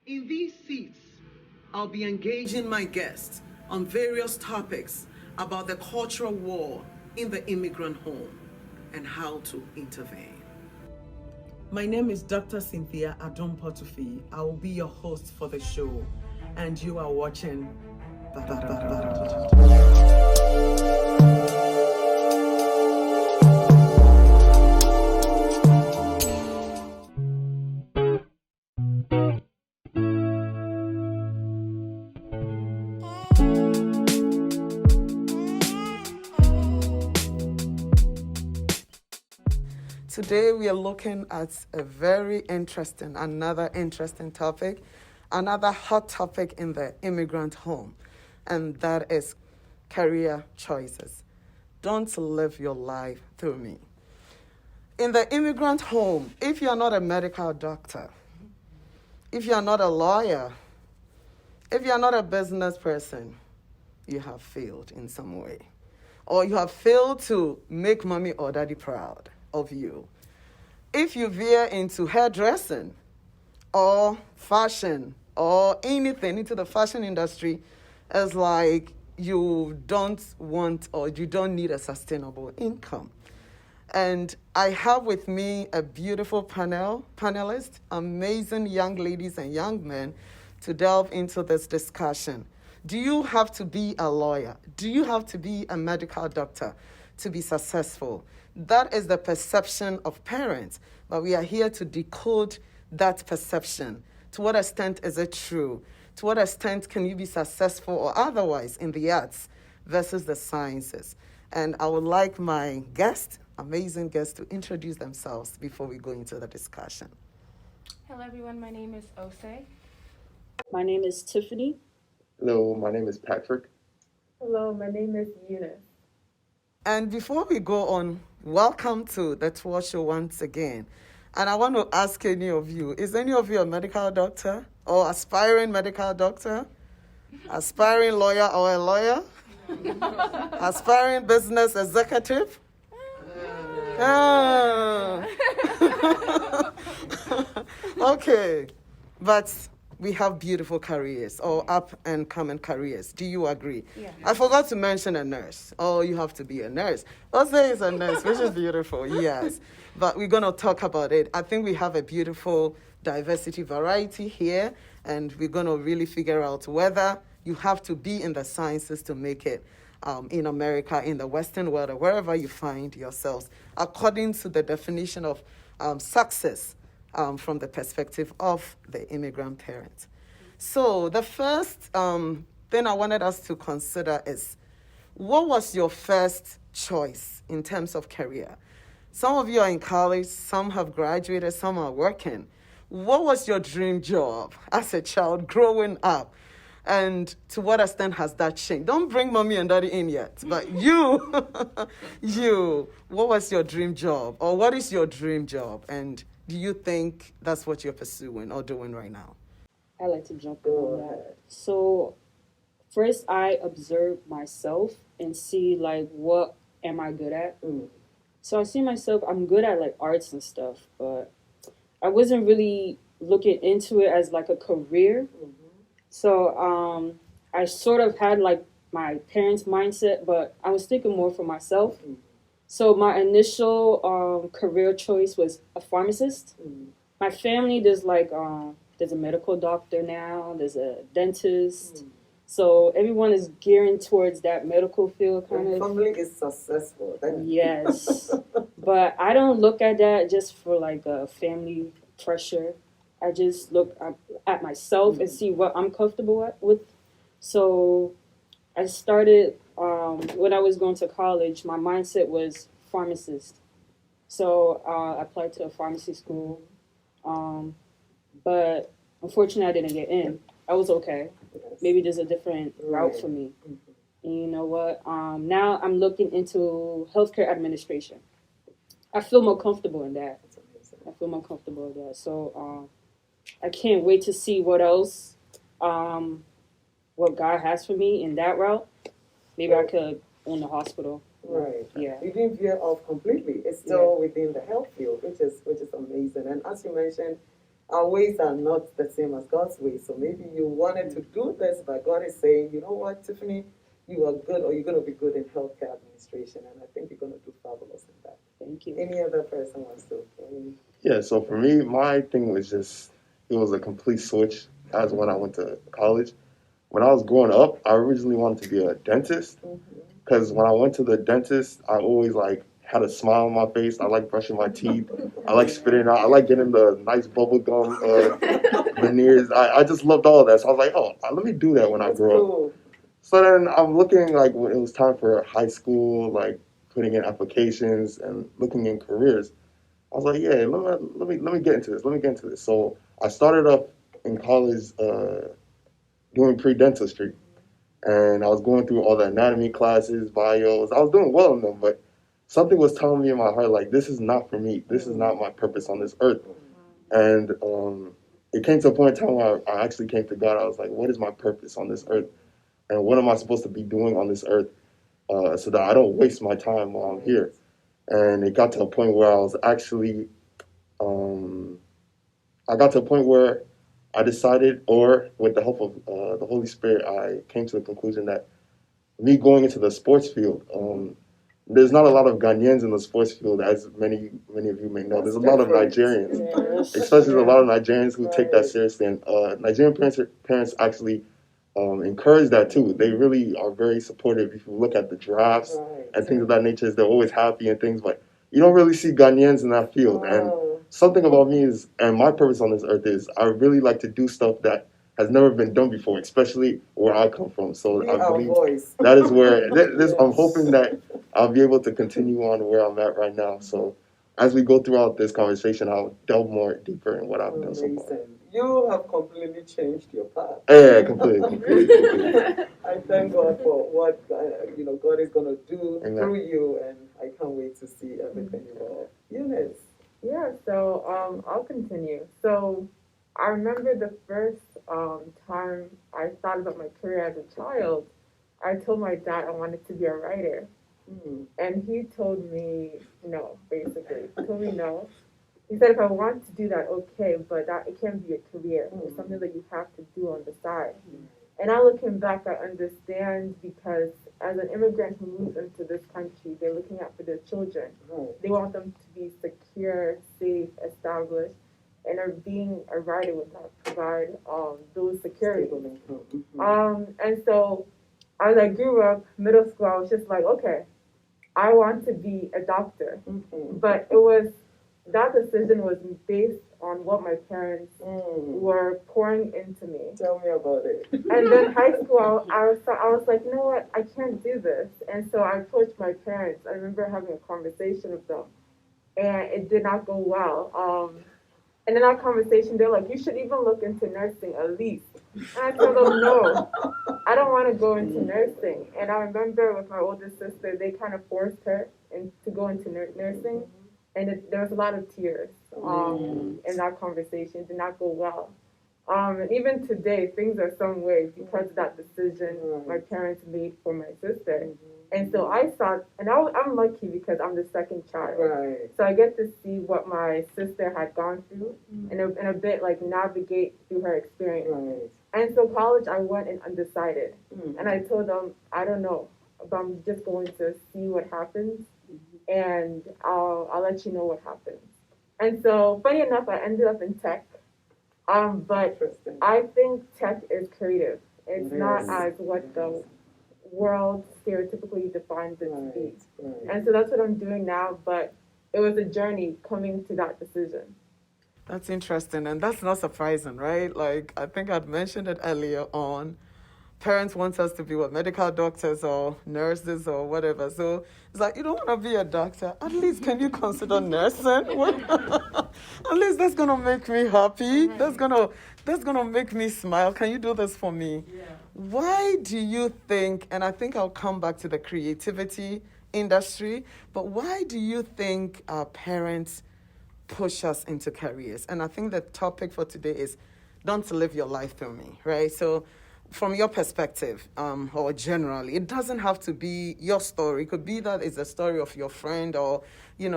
In these seats, I'll be engaging my guests on various topics about the cultural war in the immigrant home and how to intervene. My name is Dr. Cynthia Adom Potufi. I will be your host for the show, and you are watching Today we are looking at another interesting topic, another hot topic in the immigrant home, and that is career choices. Don't live your life through me. In the immigrant home, if you are not a medical doctor, if you are not a lawyer, if you are not a business person, you have failed in some way. Or you have failed to make mommy or daddy proud of you. If you veer into hairdressing or fashion or anything into the fashion industry, it's like you don't want or you don't need a sustainable income. And I have with me a beautiful panelist, amazing young ladies and young men to delve into this discussion. Do you have to be a lawyer? Do you have to be a medical doctor to be successful? That is the perception of parents, but we are here to decode that perception. To what extent is it true? To what extent can you be successful or otherwise in the arts versus the sciences? And I would like my amazing guests, to introduce themselves before we go into the discussion. Hello everyone, my name is Ose. My name is Tiffany. Hello, my name is Patrick. Hello, my name is Eunice. And before we go on, welcome to the tour show once again. And I want to ask any of you, is any of you a medical doctor or aspiring medical doctor? Aspiring lawyer or a lawyer? Aspiring business executive? Okay, but we have beautiful careers or up and coming careers. Do you agree? Yeah. I forgot to mention a nurse. Oh, you have to be a nurse. Ose is a nurse, which is beautiful, yes. But we're going to talk about it. I think we have a beautiful diversity variety here, and we're going to really figure out whether you have to be in the sciences to make it in America, in the Western world, or wherever you find yourselves, according to the definition of success from the perspective of the immigrant parent. So the first thing I wanted us to consider is, what was your first choice in terms of career? Some of you are in college, some have graduated, some are working. What was your dream job as a child growing up? And to what extent has that changed? Don't bring mommy and daddy in yet, but you, what was your dream job? Or what is your dream job? And do you think that's what you're pursuing or doing right now? I like to jump in on that. So first I observe myself and see like what am I good at. So I see myself, I'm good at like arts and stuff, but I wasn't really looking into it as like a career. So I sort of had like my parents' mindset, but I was thinking more for myself. So my initial career choice was a pharmacist. My family, there's a medical doctor now, there's a dentist. So everyone is gearing towards that medical field kind of. Family is successful. Yes. But I don't look at that just for like a family pressure. I just look at myself and see what I'm comfortable with. So I started, when I was going to college, my mindset was pharmacist. So I applied to a pharmacy school. But unfortunately, I didn't get in. I was okay. Maybe there's a different route for me. And you know what? Now I'm looking into healthcare administration. I feel more comfortable in that. So I can't wait to see what else, what God has for me in that route. Maybe I could own a hospital. Right. Yeah. You didn't veer off completely. It's still within the health field, which is amazing. And as you mentioned, our ways are not the same as God's ways. So maybe you wanted to do this, but God is saying, you know what, Tiffany, you are good, or you're going to be good in healthcare administration, and I think you're going to do fabulous in that. Thank you. Any other person wants to? Yeah, so for me, my thing was just, it was a complete switch as when I went to college. When I was growing up, I originally wanted to be a dentist because when I went to the dentist, I always like had a smile on my face. I like brushing my teeth. I like spitting out. I like getting the nice bubble gum veneers. I just loved all of that. So I was like, oh, let me do that when I grow up. So then I'm looking like when it was time for high school, like putting in applications and looking in careers. I was like, yeah, let me get into this. Let me get into this. So I started up in college doing pre-dentistry. And I was going through all the anatomy classes, bios. I was doing well in them, but something was telling me in my heart, like, this is not for me. This is not my purpose on this earth. And it came to a point in time where I actually came to God. I was like, what is my purpose on this earth? And what am I supposed to be doing on this earth so that I don't waste my time while I'm here? And it got to a point where I was actually, I got to a point where I decided, or with the help of the Holy Spirit, I came to the conclusion that me going into the sports field, there's not a lot of Ghanaians in the sports field, as many of you may know. There's a lot of Nigerians, especially a lot of Nigerians who take that seriously. And Nigerian parents actually encourage that too. They really are very supportive. If you look at the drafts and things of that nature, they're always happy and things, but you don't really see Ghanaians in that field. And something about me is, and my purpose on this earth is, I really like to do stuff that has never been done before, especially where I come from. So I believe that is where I'm hoping that I'll be able to continue on where I'm at right now. So as we go throughout this conversation, I'll delve more deeper in what I've done so far. You have completely changed your path. Yeah, completely. I thank God for what God is going to do through you, and I can't wait to see everything evolve. Eunice. Yeah, so I'll continue. So I remember the first time I thought about my career as a child, I told my dad I wanted to be a writer. And he told me no, basically. He told me no. He said if I want to do that, okay, but that it can't be a career. It's something that you have to do on the side. And now looking back, I understand because as an immigrant who moves into this country, they're looking out for their children. They want them to be secure, safe, established, and being a writer would not provide those securities. And so as I grew up, middle school, I was just like, okay, I want to be a doctor. But that decision was based on what my parents were pouring into me. Tell me about it. And then high school, I was like, you know what, I can't do this. And so I approached my parents. I remember having a conversation with them, and it did not go well. And in our conversation, they're like, you should even look into nursing at least. And I told them, no, I don't want to go into nursing. And I remember with my older sister, they kind of forced her to go into nursing. And there was a lot of tears in that conversation. It did not go well. And even today, things are some way because of that decision my parents made for my sister. And so I thought, and I'm lucky because I'm the second child. So I get to see what my sister had gone through and a bit like navigate through her experience. And so college, I went in undecided. And I told them, I don't know, but I'm just going to see what happens. And I'll let you know what happens. And so, funny enough, I ended up in tech. But I think tech is creative. It's not as what the world stereotypically defines it to be. And so that's what I'm doing now, but it was a journey coming to that decision. That's interesting, and that's not surprising, right? Like, I think I'd mentioned it earlier on. Parents want us to be medical doctors or nurses or whatever. So it's like, you don't want to be a doctor. At least can you consider nursing? At least that's gonna make me happy. That's gonna make me smile. Can you do this for me? Why do you think, and I think I'll come back to the creativity industry, but why do you think our parents push us into careers? And I think the topic for today is don't live your life through me, right? So from your perspective, or generally, it doesn't have to be your story. It could be that it's the story of your friend or,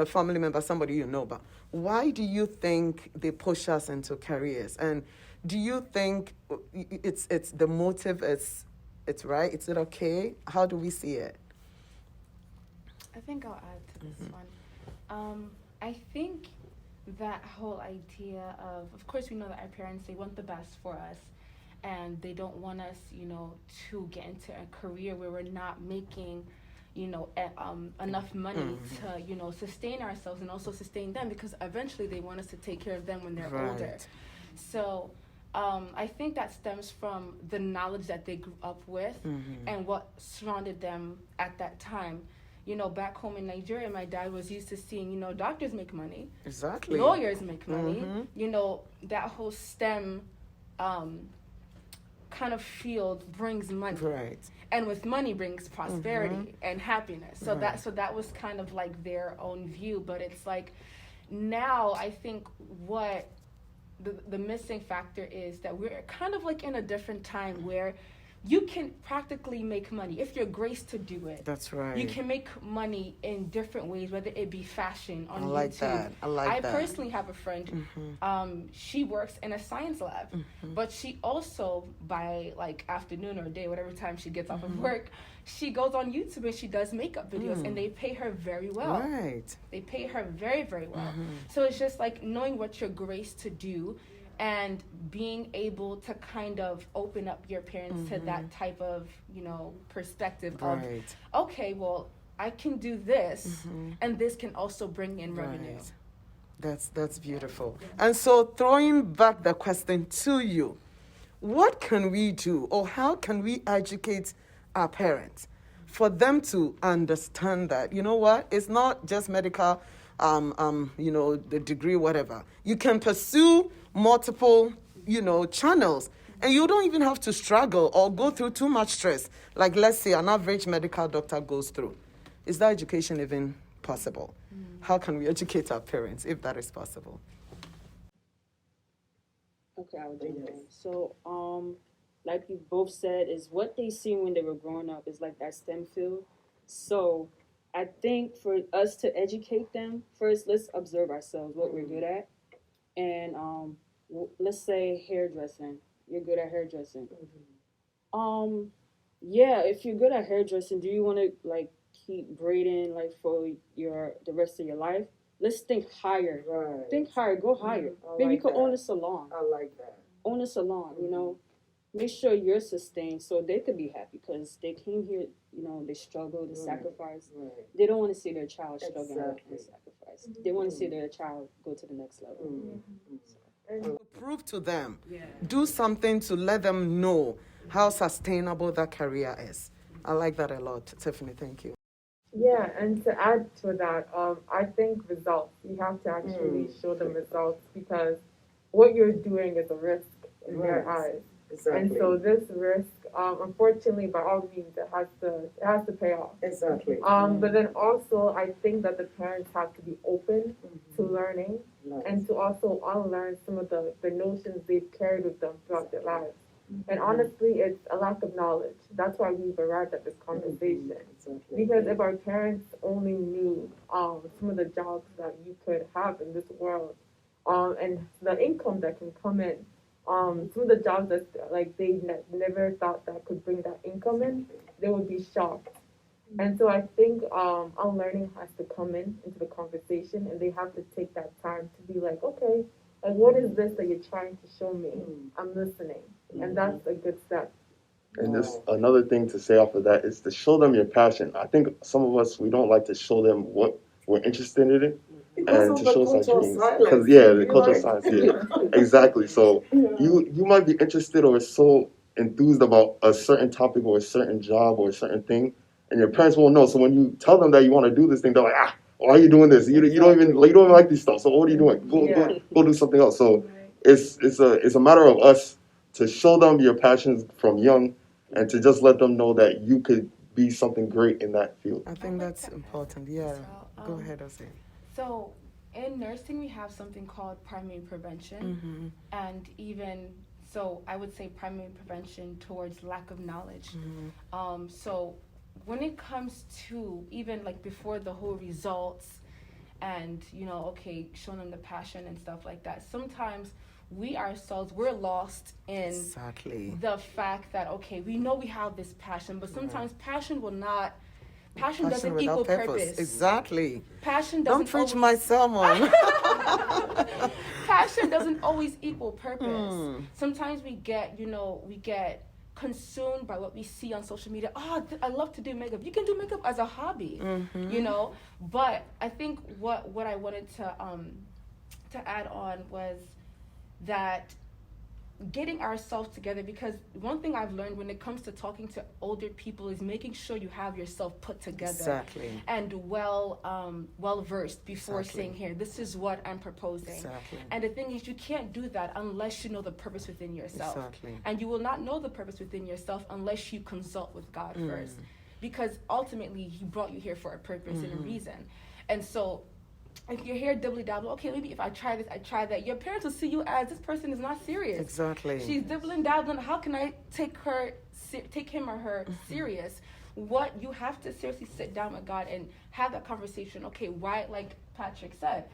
family member, somebody you know. But why do you think they push us into careers? And do you think it's the motive is it's right? Is it okay? How do we see it? I think I'll add to this one. I think that whole idea of course, we know that our parents, they want the best for us, and they don't want us, to get into a career where we're not making, enough money to, sustain ourselves and also sustain them, because eventually they want us to take care of them when they're older. So I think that stems from the knowledge that they grew up with and what surrounded them at that time. Back home in Nigeria, my dad was used to seeing, doctors make money. Exactly. Lawyers make money. That whole STEM kind of field brings money. Right. And with money brings prosperity and happiness. So that was kind of like their own view. But it's like now I think what the missing factor is that we're kind of like in a different time where you can practically make money if you're graced to do it. That's right. You can make money in different ways, whether it be fashion on YouTube. I like that. I personally have a friend. She works in a science lab, but she also, by like afternoon or day, whatever time she gets off of work, she goes on YouTube and she does makeup videos, and they pay her very well. Right. They pay her very, very well. So it's just like knowing what you're graced to do, and being able to kind of open up your parents to that type of, perspective of, okay, well, I can do this, and this can also bring in revenue. That's beautiful. And so throwing back the question to you, what can we do, or how can we educate our parents for them to understand that, it's not just medical, the degree, whatever. You can pursue multiple, channels, and you don't even have to struggle or go through too much stress, like let's say an average medical doctor goes through. Is that education even possible? How can we educate our parents if that is possible? Okay, I'll do that. So, like you both said, is what they see when they were growing up is like that STEM field. So, I think for us to educate them, first let's observe ourselves, what we're good at, and let's say hairdressing. You're good at hairdressing. Yeah, if you're good at hairdressing, do you want to like keep braiding like for the rest of your life? Let's think higher. Right. Think higher. Go higher. Maybe you could own a salon. I like that. Own a salon. Make sure you're sustained so they could be happy because they came here. They struggle, they sacrifice. Right. They don't want to see their child struggle Exactly. and sacrifice. They want to see their child go to the next level. To prove to them, do something to let them know how sustainable that career is. I like that a lot. Tiffany, thank you. Yeah, and to add to that, I think results. You have to actually show them results because what you're doing is a risk in their eyes. Exactly. And so this risk, unfortunately, by all means, it has to pay off. Exactly. But then also, I think that the parents have to be open to learning and to also unlearn some of the notions they've carried with them throughout their lives. And honestly, it's a lack of knowledge. That's why we've arrived at this conversation. Exactly. Because if our parents only knew some of the jobs that you could have in this world, and the income that can come in, some of the jobs that like they never thought that could bring that income in, they would be shocked. And so I think unlearning has to come into the conversation, and they have to take that time to be like, okay, like what is this that you're trying to show me? I'm listening, and that's a good step. And just another thing to say off of that is to show them your passion. I think some of us, we don't like to show them what we're interested in. And to show us our dreams. Because, the cultural science, exactly. So you might be interested or so enthused about a certain topic or a certain job or a certain thing, and your parents won't know. So when you tell them that you want to do this thing, they're like, why are you doing this? You don't even like this stuff. So what are you doing? Go do something else. So it's a matter of us to show them your passions from young, and to just let them know that you could be something great in that field. I think that's important. Yeah. Go ahead, Ose. So in nursing, we have something called primary prevention, and even So I would say primary prevention towards lack of knowledge. So when it comes to even like before the whole results and, you know, okay, showing them the passion and stuff like that, sometimes we ourselves, we're lost in Exactly. the fact that, okay, we know we have this passion, but sometimes passion doesn't without equal purpose. Exactly. Passion doesn't Don't preach always, my sermon. passion doesn't always equal purpose. Sometimes we get consumed by what we see on social media. Oh, I love to do makeup. You can do makeup as a hobby, you know. But I think what I wanted to add on was that getting ourselves together, because one thing I've learned when it comes to talking to older people is making sure you have yourself put together Exactly. and well versed before saying, here, this is what I'm proposing. Exactly. And the thing is, you can't do that unless you know the purpose within yourself. Exactly. And you will not know the purpose within yourself unless you consult with God first, because ultimately He brought you here for a purpose and a reason. And so if you're here dibbly dabble, okay, maybe if I try this, I try that, your parents will see you as this person is not serious. Exactly. She's dibbling dabbling. How can I take him or her serious? What you have to seriously sit down with God and have that conversation. Okay, why? Like Patrick said,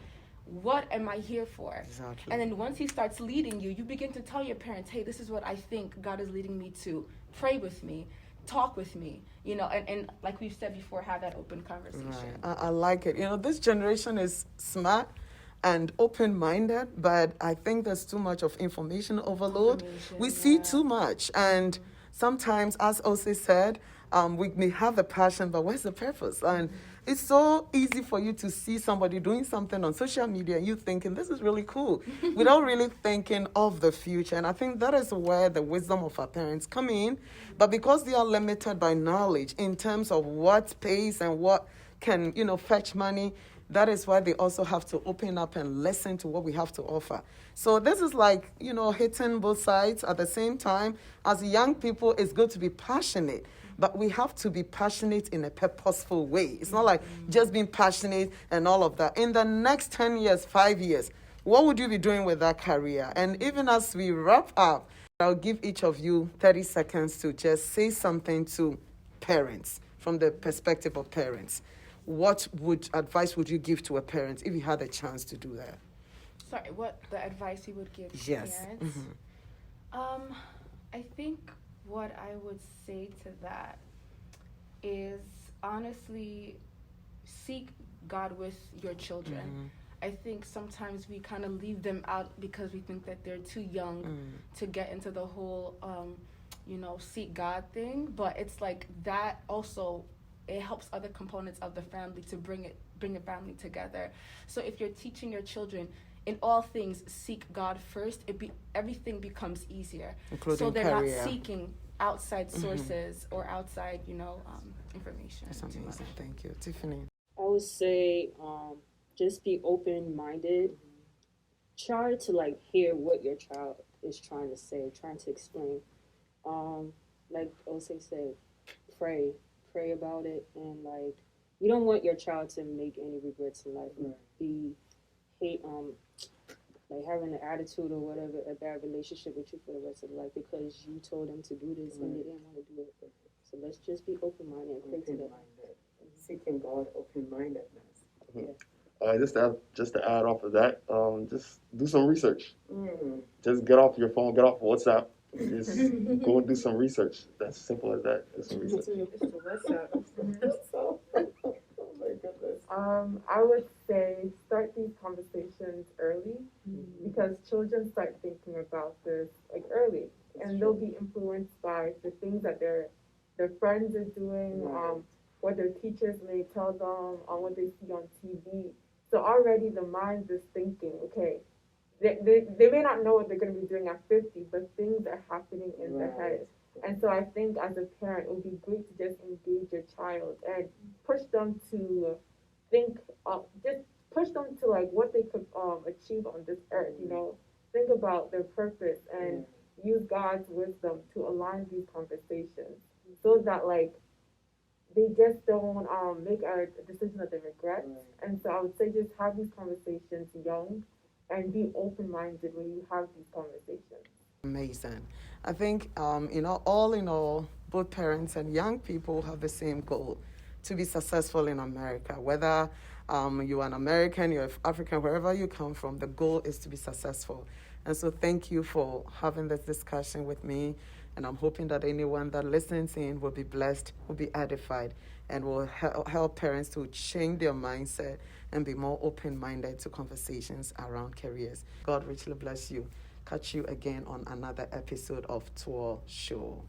what am I here for? Exactly. And then once He starts leading you, you begin to tell your parents, hey, this is what I think God is leading me to. Pray with me. Talk with me, you know, and like we've said before, have that open conversation. Right. I like it. You know, this generation is smart and open-minded, but I think there's too much of information overload. We see too much, and sometimes, as Ose said, we may have the passion, but where's the purpose? And it's so easy for you to see somebody doing something on social media and you thinking, this is really cool, without really thinking of the future. And I think that is where the wisdom of our parents come in. But because they are limited by knowledge in terms of what pays and what can, you know, fetch money, that is why they also have to open up and listen to what we have to offer. So this is like, you know, hitting both sides at the same time. As young people, it's good to be passionate, but we have to be passionate in a purposeful way. It's not like just being passionate and all of that. In the next 10 years, 5 years, what would you be doing with that career? And even as we wrap up, I'll give each of you 30 seconds to just say something to parents from the perspective of parents. What advice would you give to a parent if you had a chance to do that? Sorry, what the advice you would give to Yes. parents? I think what I would say to that is honestly seek God with your children. I think sometimes we kind of leave them out because we think that they're too young to get into the whole, seek God thing. But it's like that also, it helps other components of the family to bring a family together. So if you're teaching your children, in all things, seek God first, everything becomes easier. Including so they're career. not seeking outside sources or outside, information. That's amazing. Thank you. Tiffany. I would say just be open-minded. Try to like hear what your child is trying to say, trying to explain. Like Osei said, pray about it, and like you don't want your child to make any regrets in life, like having an attitude or whatever, a bad relationship with you for the rest of life because you told them to do this and they didn't want to do it. So let's just be open-minded and pray together. Seeking God, open-mindedness. Just to add off of that, just do some research. Just get off your phone, get off WhatsApp, just go and do some research. That's simple as that. Do some research. I would say start these conversations early because children start thinking about this like early, and they'll be influenced by the things that their friends are doing, what their teachers may tell them, on what they see on TV. So already the mind is thinking, okay, they may not know what they're going to be doing at 50, but things are happening in their head. And so I think as a parent, it would be great to just engage your child and push them to think, just push them to like what they could achieve on this earth, think about their purpose and use God's wisdom to align these conversations so that like they just don't make a decision that they regret. And so I would say just have these conversations young and be open-minded when you have these conversations. Amazing. I think, all in all, both parents and young people have the same goal to be successful in America. Whether you're an American, you're African, wherever you come from, the goal is to be successful. And so thank you for having this discussion with me. And I'm hoping that anyone that listens in will be blessed, will be edified, and will help parents to change their mindset and be more open-minded to conversations around careers. God richly bless you. Catch you again on another episode of Tour Show.